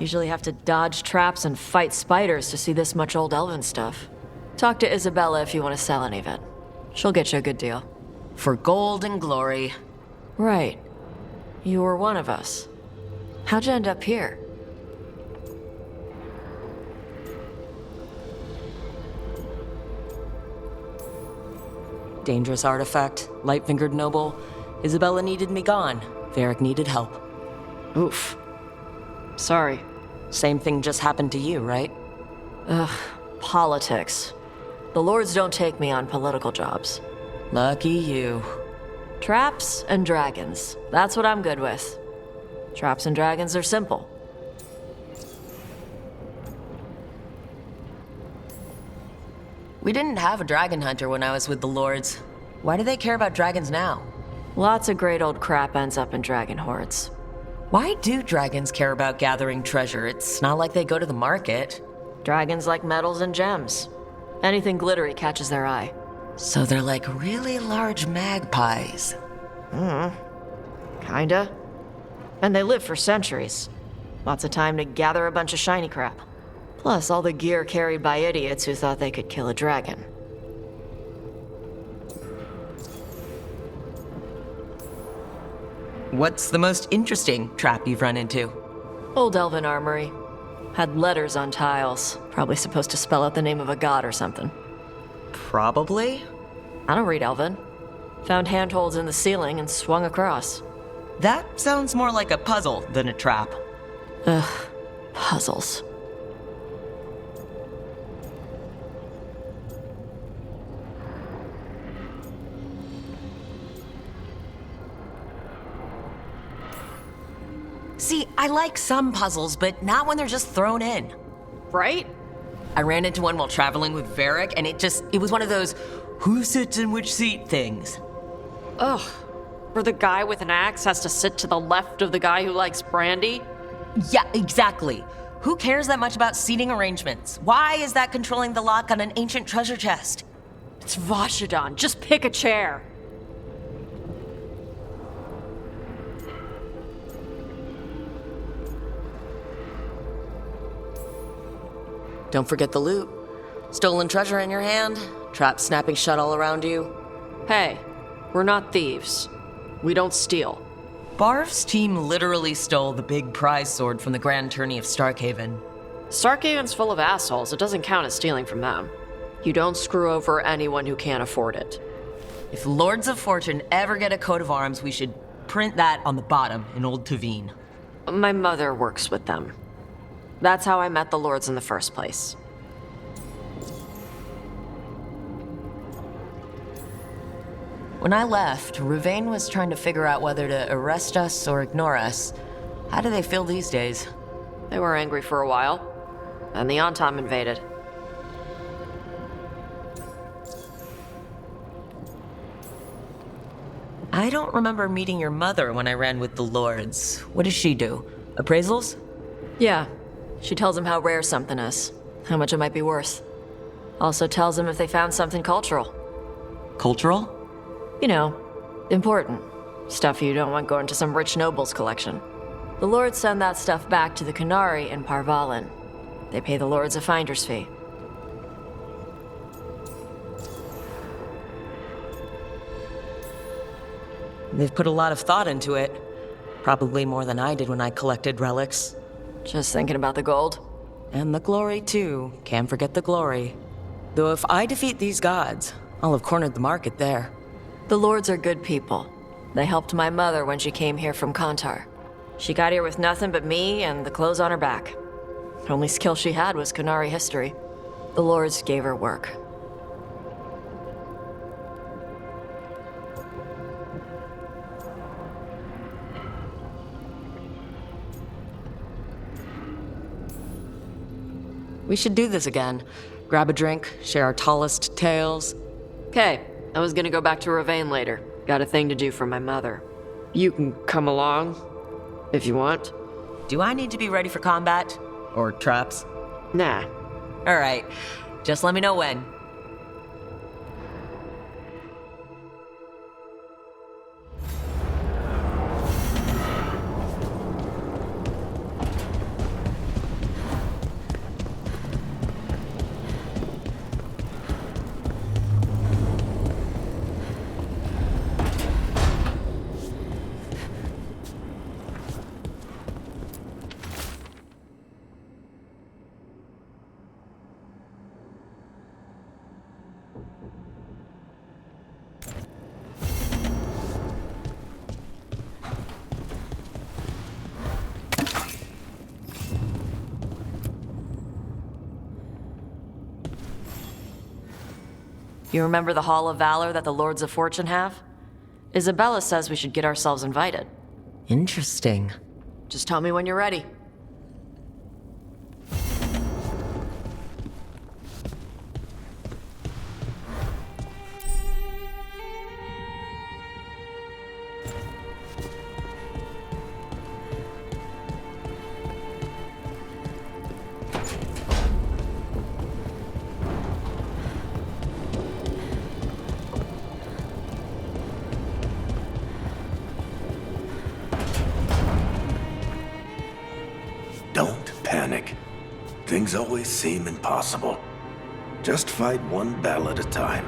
Usually have to dodge traps and fight spiders to see this much old elven stuff. Talk to Isabella if you want to sell any of it. She'll get you a good deal. For gold and glory. Right. You were one of us. How'd you end up here? Dangerous artifact, light-fingered noble. Isabella needed me gone. Varric needed help. Oof. Sorry. Same thing just happened to you, right? Ugh, politics. The lords don't take me on political jobs. Lucky you. Traps and dragons. That's what I'm good with. Traps and dragons are simple. We didn't have a dragon hunter when I was with the lords. Why do they care about dragons now? Lots of great old crap ends up in dragon hordes. Why do dragons care about gathering treasure? It's not like they go to the market. Dragons like metals and gems. Anything glittery catches their eye. So they're like really large magpies. Kinda. And they live for centuries. Lots of time to gather a bunch of shiny crap. Plus all the gear carried by idiots who thought they could kill a dragon. What's the most interesting trap you've run into? Old elven armory. Had letters on tiles. Probably supposed to spell out the name of a god or something. Probably? I don't read elven. Found handholds in the ceiling and swung across. That sounds more like a puzzle than a trap. Ugh, puzzles. See, I like some puzzles, but not when they're just thrown in. Right? I ran into one while traveling with Varric, and it was one of those who sits in which seat things. Ugh. Where the guy with an axe has to sit to the left of the guy who likes brandy? Yeah, exactly. Who cares that much about seating arrangements? Why is that controlling the lock on an ancient treasure chest? It's Vashidon. Just pick a chair. Don't forget the loot. Stolen treasure in your hand, traps snapping shut all around you. Hey, we're not thieves. We don't steal. Barv's team literally stole the big prize sword from the Grand Tourney of Starkhaven. Starkhaven's full of assholes. It doesn't count as stealing from them. You don't screw over anyone who can't afford it. If Lords of Fortune ever get a coat of arms, we should print that on the bottom in Old Tavine. My mother works with them. That's how I met the lords in the first place. When I left, Ravane was trying to figure out whether to arrest us or ignore us. How do they feel these days? They were angry for a while. Then the Antam invaded. I don't remember meeting your mother when I ran with the Lords. What does she do? Appraisals? Yeah. She tells them how rare something is, how much it might be worth. Also tells them if they found something cultural. Cultural? You know, important. Stuff you don't want going to some rich noble's collection. The lords send that stuff back to the Canary in Parvalin. They pay the lords a finder's fee. They've put a lot of thought into it. Probably more than I did when I collected relics. Just thinking about the gold? And the glory, too. Can't forget the glory. Though if I defeat these gods, I'll have cornered the market there. The lords are good people. They helped my mother when she came here from Kantar. She got here with nothing but me and the clothes on her back. The only skill she had was Canary history. The lords gave her work. We should do this again. Grab a drink, share our tallest tales. Okay, I was gonna go back to Ravane later. Got a thing to do for my mother. You can come along, if you want. Do I need to be ready for combat? Or traps? Nah. Alright, just let me know when. You remember the Hall of Valor that the Lords of Fortune have? Isabella says we should get ourselves invited. Interesting. Just tell me when you're ready. Don't panic. Things always seem impossible. Just fight one battle at a time.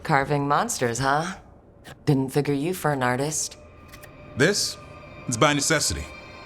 Carving monsters, huh? Didn't figure you for an artist. This? It's by necessity.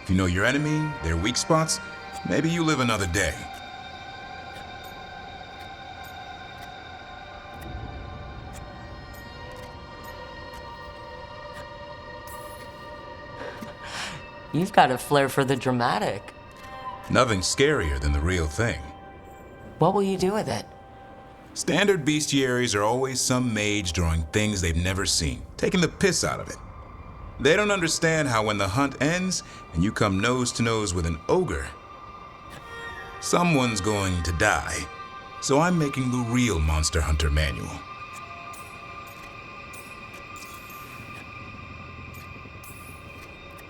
If you know your enemy, their weak spots, maybe you live another day. You've got a flair for the dramatic. Nothing scarier than the real thing. What will you do with it? Standard bestiaries are always some mage drawing things they've never seen, taking the piss out of it. They don't understand how when the hunt ends and you come nose to nose with an ogre, someone's going to die. So I'm making the real Monster Hunter manual.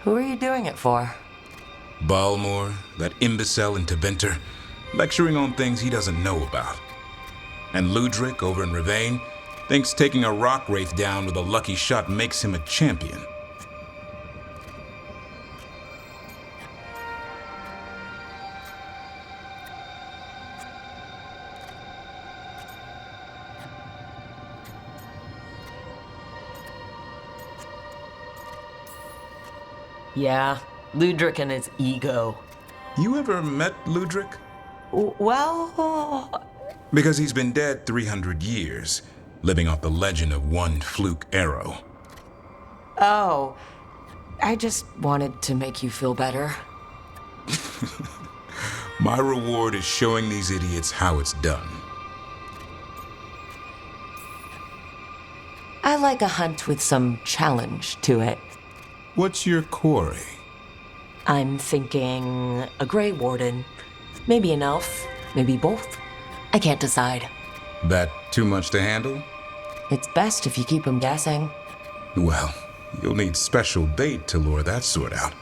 Who are you doing it for? Balmor, that imbecile in Teventer, lecturing on things he doesn't know about. And Ludric over in Ravane thinks taking a rock wraith down with a lucky shot makes him a champion. Yeah, Ludric and his ego. You ever met Ludric? Well... Because he's been dead 300 years, living off the legend of one fluke arrow. Oh, I just wanted to make you feel better. My reward is showing these idiots how it's done. I like a hunt with some challenge to it. What's your quarry? I'm thinking a Grey Warden. Maybe an elf, maybe both. I can't decide. That too much to handle? It's best if you keep them guessing. Well, you'll need special bait to lure that sort out.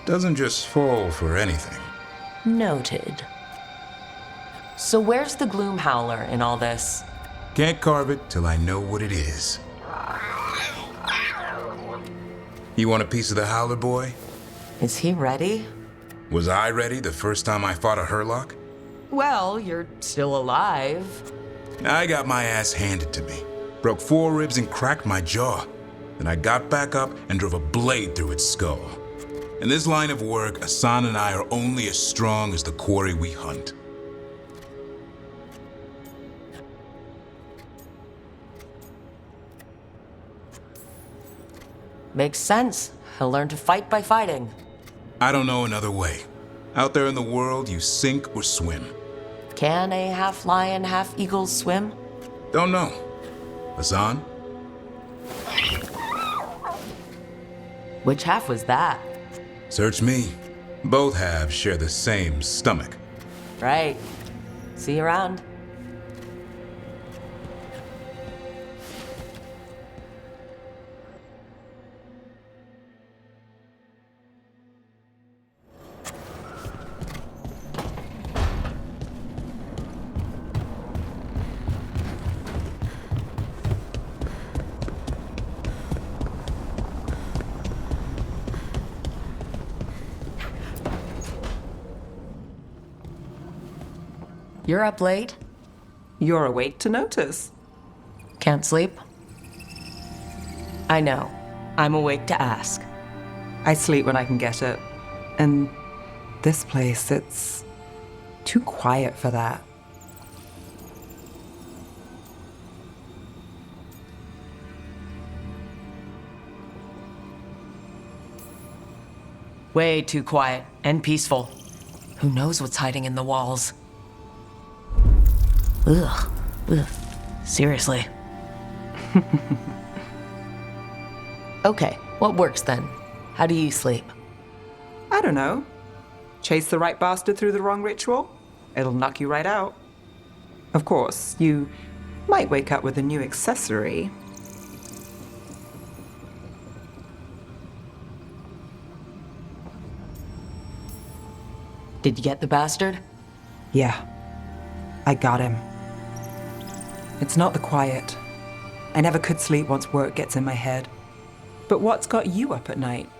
Doesn't just fall for anything. Noted. So where's the Gloom Howler in all this? Can't carve it till I know what it is. You want a piece of the Howler, boy? Is he ready? Was I ready the first time I fought a Hurlock? Well, you're still alive. I got my ass handed to me. Broke 4 ribs and cracked my jaw. Then I got back up and drove a blade through its skull. In this line of work, Asan and I are only as strong as the quarry we hunt. Makes sense. He'll learn to fight by fighting. I don't know another way. Out there in the world, you sink or swim. Can a half lion, half eagle swim? Don't know. Asan? Which half was that? Search me. Both halves share the same stomach. Right. See you around. 。You're up late? You're awake to notice. Can't sleep? I know. I'm awake to ask. I sleep when I can get it. And this place, it's too quiet for that. Way too quiet and peaceful. Who knows what's hiding in the walls? Ugh. Ugh. Seriously. Okay, what works then? How do you sleep? I don't know. Chase the right bastard through the wrong ritual? It'll knock you right out. Of course, you might wake up with a new accessory. Did you get the bastard? Yeah, I got him. It's not the quiet. I never could sleep once work gets in my head. But what's got you up at night?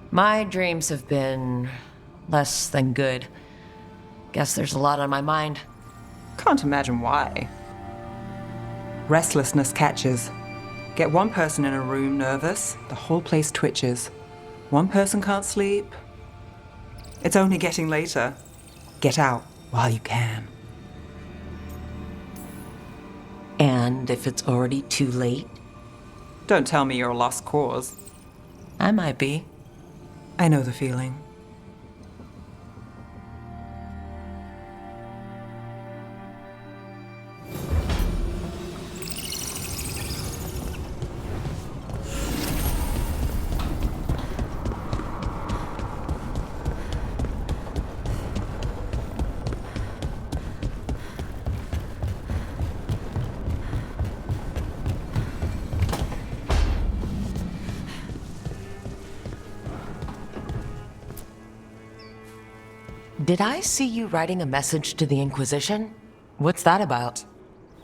My dreams have been less than good. Guess there's a lot on my mind. Can't imagine why. Restlessness catches. Get one person in a room nervous, the whole place twitches. One person can't sleep. It's only getting later. Get out while you can. And if it's already too late? Don't tell me you're a lost cause. I might be. I know the feeling. Did I see you writing a message to the Inquisition? What's that about?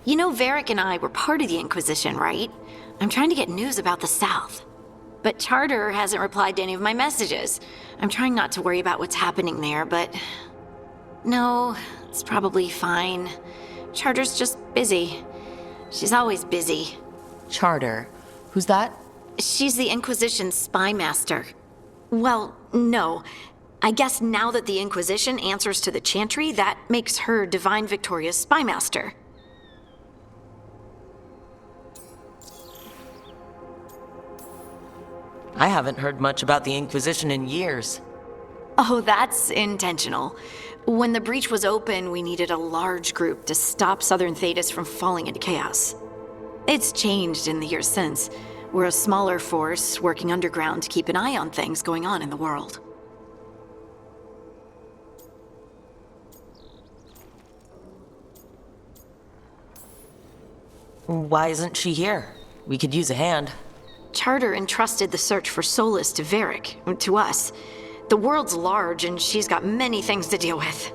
You know, Varric and I were part of the Inquisition, right? I'm trying to get news about the South. But Charter hasn't replied to any of my messages. I'm trying not to worry about what's happening there, but... No, it's probably fine. Charter's just busy. She's always busy. Charter. Who's that? She's the Inquisition's spy master. Well, no. I guess now that the Inquisition answers to the Chantry, that makes her Divine Victoria's spy master. I haven't heard much about the Inquisition in years. Oh, that's intentional. When the breach was open, we needed a large group to stop Southern Thedas from falling into chaos. It's changed in the years since. We're a smaller force working underground to keep an eye on things going on in the world. Why isn't she here? We could use a hand. Charter entrusted the search for Solus to Varric, to us. The world's large and she's got many things to deal with.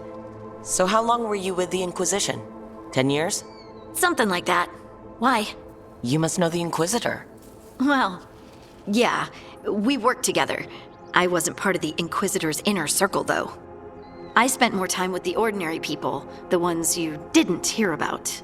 So how long were you with the Inquisition? 10 years? Something like that. Why? You must know the Inquisitor. Well, yeah, we worked together. I wasn't part of the Inquisitor's inner circle, though. I spent more time with the ordinary people, the ones you didn't hear about.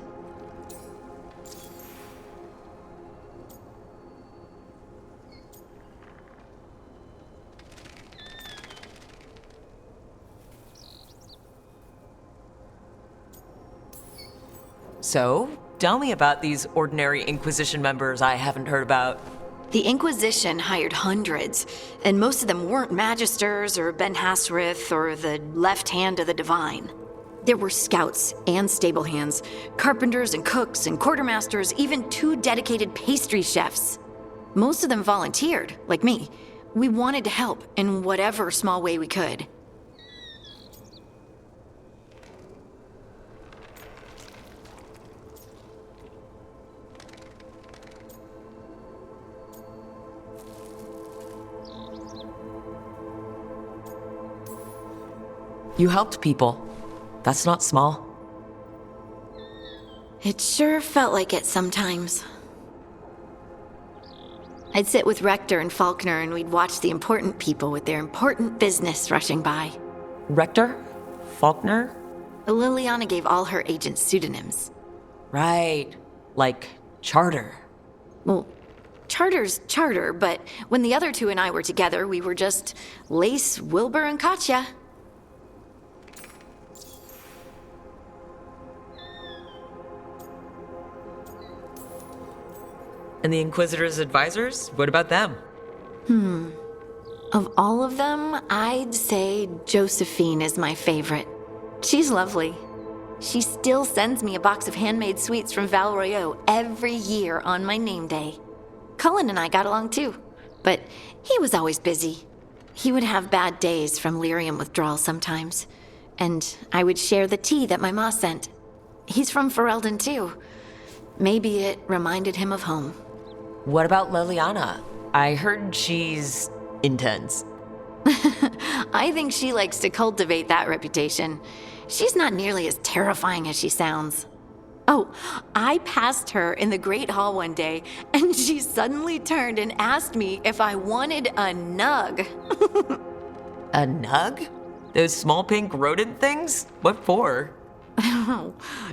So, tell me about these ordinary Inquisition members I haven't heard about. The Inquisition hired hundreds, and most of them weren't Magisters or Ben Hasrith or the left hand of the Divine. There were scouts and stable hands, carpenters and cooks and quartermasters, even 2 dedicated pastry chefs. Most of them volunteered, like me. We wanted to help in whatever small way we could. You helped people. That's not small. It sure felt like it sometimes. I'd sit with Rector and Faulkner and we'd watch the important people with their important business rushing by. Rector? Faulkner? Liliana gave all her agents pseudonyms. Right. Like Charter. Well, Charter's Charter, but when the other two and I were together, we were just Lace, Wilbur, and Katya. And the Inquisitor's advisors? What about them? Of all of them, I'd say Josephine is my favorite. She's lovely. She still sends me a box of handmade sweets from Val Royeaux every year on my name day. Cullen and I got along too, but he was always busy. He would have bad days from lyrium withdrawal sometimes, and I would share the tea that my ma sent. He's from Ferelden too. Maybe it reminded him of home. What about Liliana? I heard she's intense. I think she likes to cultivate that reputation. She's not nearly as terrifying as she sounds. Oh, I passed her in the Great Hall one day, and she suddenly turned and asked me if I wanted a nug. A nug? Those small pink rodent things? What for?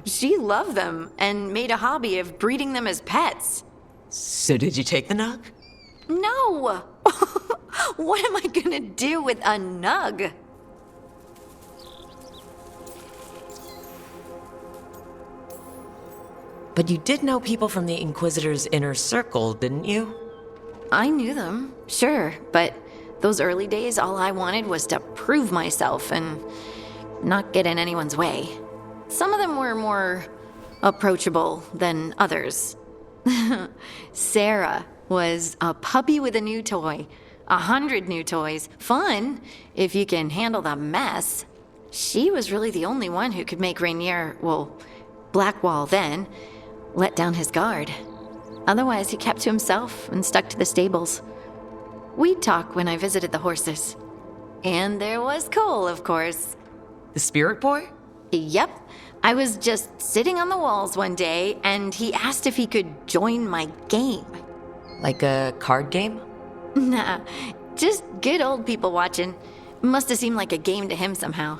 She loved them and made a hobby of breeding them as pets. So did you take the nug? No! What am I gonna do with a nug? But you did know people from the Inquisitor's inner circle, didn't you? I knew them, sure, but those early days, all I wanted was to prove myself and not get in anyone's way. Some of them were more approachable than others. Sarah was a puppy with a new toy. 100 new toys. Fun, if you can handle the mess. She was really the only one who could make Rainier, well, Blackwall then, let down his guard. Otherwise, he kept to himself and stuck to the stables. We'd talk when I visited the horses. And there was Cole, of course. The spirit boy? Yep. I was just sitting on the walls one day, and he asked if he could join my game. Like a card game? Nah, just good old people watching. Must have seemed like a game to him somehow.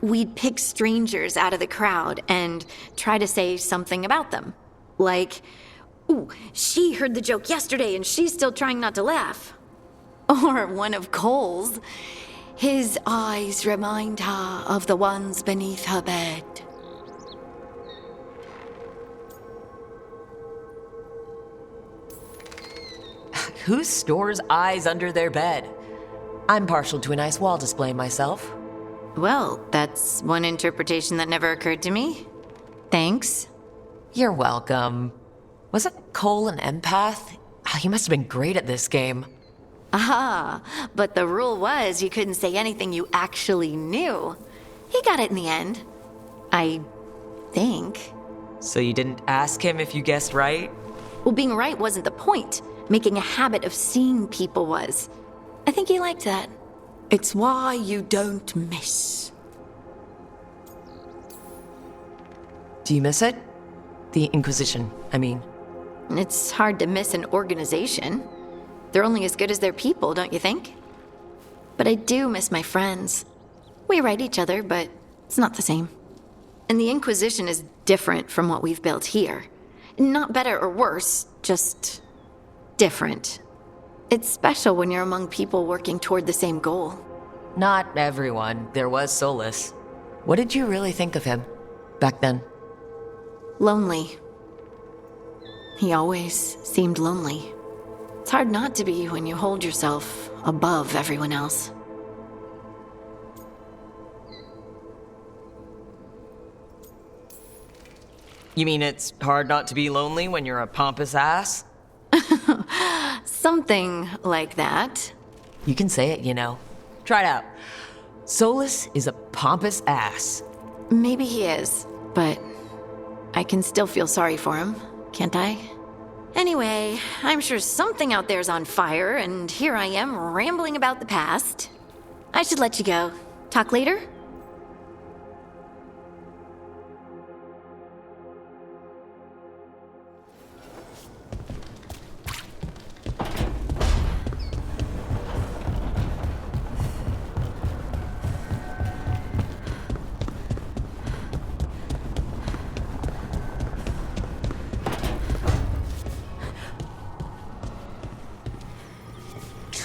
We'd pick strangers out of the crowd and try to say something about them. Like, ooh, she heard the joke yesterday and she's still trying not to laugh. Or one of Cole's. His eyes remind her of the ones beneath her bed. Who stores eyes under their bed? I'm partial to a nice wall display myself. Well, that's one interpretation that never occurred to me. Thanks. You're welcome. Wasn't Cole an empath? Oh, he must have been great at this game. Ah, but the rule was you couldn't say anything you actually knew. He got it in the end. I think. So you didn't ask him if you guessed right? Well, being right wasn't the point. Making a habit of seeing people was. I think he liked that. It's why you don't miss. Do you miss it? The Inquisition, I mean. It's hard to miss an organization. They're only as good as their people, don't you think? But I do miss my friends. We write each other, but it's not the same. And the Inquisition is different from what we've built here. Not better or worse, just different. It's special when you're among people working toward the same goal. Not everyone. There was Solus. What did you really think of him back then? Lonely. He always seemed lonely. It's hard not to be when you hold yourself above everyone else. You mean it's hard not to be lonely when you're a pompous ass? Something like that. You can say it, you know. Try it out. Solus is a pompous ass. Maybe he is, but I can still feel sorry for him, can't I? Anyway, I'm sure something out there's on fire, and here I am rambling about the past. I should let you go. Talk later?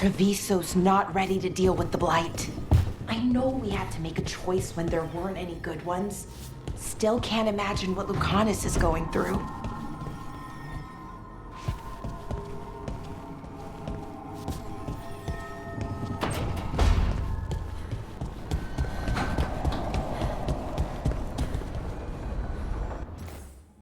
Treviso's not ready to deal with the Blight. I know we had to make a choice when there weren't any good ones. Still can't imagine what Lucanus is going through.